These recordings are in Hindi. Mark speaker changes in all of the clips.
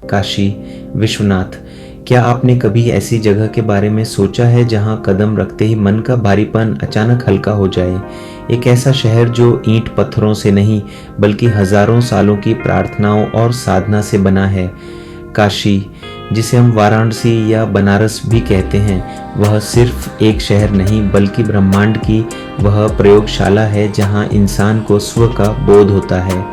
Speaker 1: काशी विश्वनाथ, क्या आपने कभी ऐसी जगह के बारे में सोचा है जहां कदम रखते ही मन का भारीपन अचानक हल्का हो जाए? एक ऐसा शहर जो ईंट पत्थरों से नहीं बल्कि हजारों सालों की प्रार्थनाओं और साधना से बना है। काशी, जिसे हम वाराणसी या बनारस भी कहते हैं, वह सिर्फ एक शहर नहीं बल्कि ब्रह्मांड की वह प्रयोगशाला है जहां इंसान को स्व का बोध होता है।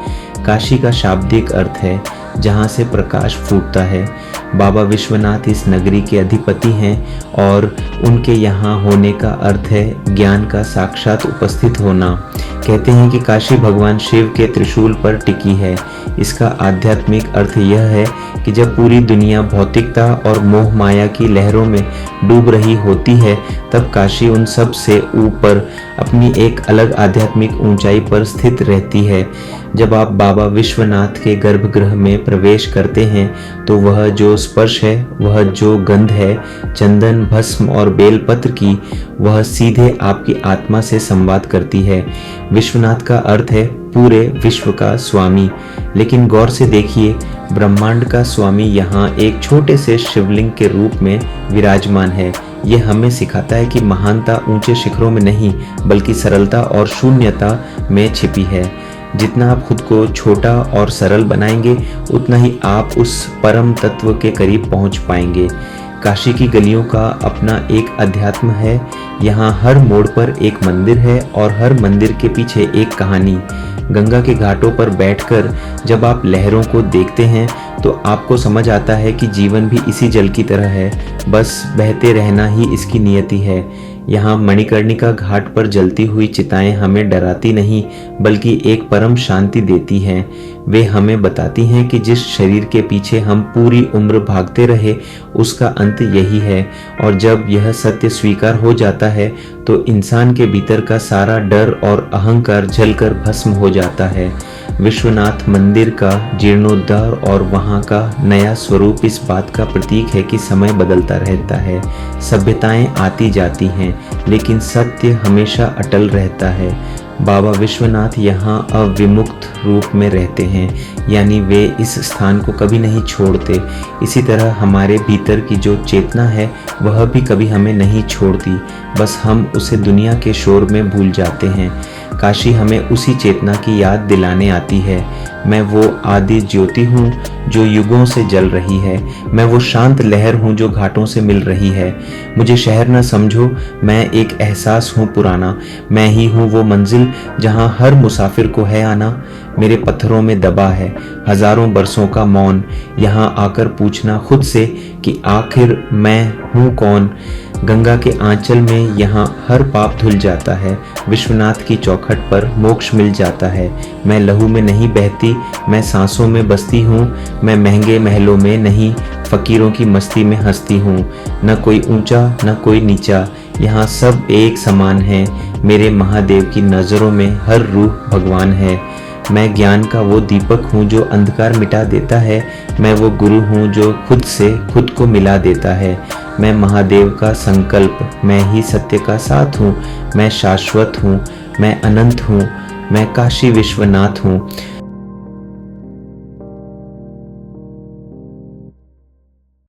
Speaker 1: काशी का शाब्दिक अर्थ है जहां से प्रकाश फूटता है। बाबा विश्वनाथ इस नगरी के अधिपति हैं और उनके यहाँ होने का अर्थ है ज्ञान का साक्षात उपस्थित होना। कहते हैं कि काशी भगवान शिव के त्रिशूल पर टिकी है। इसका आध्यात्मिक अर्थ यह है कि जब पूरी दुनिया भौतिकता और मोह माया की लहरों में डूब रही होती है, तब काशी उन सब से ऊपर अपनी एक अलग आध्यात्मिक ऊंचाई पर स्थित रहती है। जब आप बाबा विश्वनाथ के गर्भगृह में प्रवेश करते हैं तो वह जो स्पर्श है, वह जो गंध है चंदन, भस्म और बेलपत्र की, वह सीधे आपकी आत्मा से संवाद करती है। विश्वनाथ का अर्थ है पूरे विश्व का स्वामी। लेकिन गौर से देखिए, ब्रह्मांड का स्वामी यहाँ एक छोटे से शिवलिंग के रूप में विराजमान है। यह हमें सिखाता है कि महानता ऊंचे शिखरों में नहीं बल्कि सरलता और शून्यता में छिपी है। जितना आप खुद को छोटा और सरल बनाएंगे, उतना ही आप उस परम तत्व के करीब पहुंच पाएंगे। काशी की गलियों का अपना एक अध्यात्म है। यहाँ हर मोड़ पर एक मंदिर है और हर मंदिर के पीछे एक कहानी। गंगा के घाटों पर बैठकर जब आप लहरों को देखते हैं तो आपको समझ आता है कि जीवन भी इसी जल की तरह है, बस बहते रहना ही इसकी नियति है। यहाँ मणिकर्णिका घाट पर जलती हुई चिताएं हमें डराती नहीं बल्कि एक परम शांति देती हैं। वे हमें बताती हैं कि जिस शरीर के पीछे हम पूरी उम्र भागते रहे, उसका अंत यही है। और जब यह सत्य स्वीकार हो जाता है तो इंसान के भीतर का सारा डर और अहंकार जलकर भस्म हो जाता है। विश्वनाथ मंदिर का जीर्णोद्धार और वहाँ का नया स्वरूप इस बात का प्रतीक है कि समय बदलता रहता है, सभ्यताएं आती जाती हैं, लेकिन सत्य हमेशा अटल रहता है। बाबा विश्वनाथ यहाँ अविमुक्त रूप में रहते हैं, यानी वे इस स्थान को कभी नहीं छोड़ते। इसी तरह हमारे भीतर की जो चेतना है वह भी कभी हमें नहीं छोड़ती, बस हम उसे दुनिया के शोर में भूल जाते हैं। काशी हमें उसी चेतना की याद दिलाने आती है। मैं वो आदि ज्योति हूँ जो युगों से जल रही है। मैं वो शांत लहर हूँ जो घाटों से मिल रही है। मुझे शहर न समझो, मैं एक एहसास हूँ पुराना। मैं ही हूँ वो मंजिल जहाँ हर मुसाफिर को है आना। मेरे पत्थरों में दबा है हजारों बरसों का मौन। यहाँ आकर पूछना खुद से कि आखिर मैं हूँ कौन। गंगा के आंचल में यहाँ हर पाप धुल जाता है। विश्वनाथ की चौखट पर मोक्ष मिल जाता है। मैं लहू में नहीं बहती, मैं सांसों में बसती हूँ। मैं महंगे महलों में नहीं, फकीरों की मस्ती में हंसती हूँ। न कोई ऊंचा न कोई नीचा, यहाँ सब एक समान है। मेरे महादेव की नज़रों में हर रूह भगवान है। मैं ज्ञान का वो दीपक हूँ जो अंधकार मिटा देता है। मैं वो गुरु हूँ जो खुद से खुद को मिला देता है। मैं महादेव का संकल्प, मैं ही सत्य का साथ हूँ। मैं शाश्वत हूँ, मैं अनंत हूँ, मैं काशी विश्वनाथ हूँ।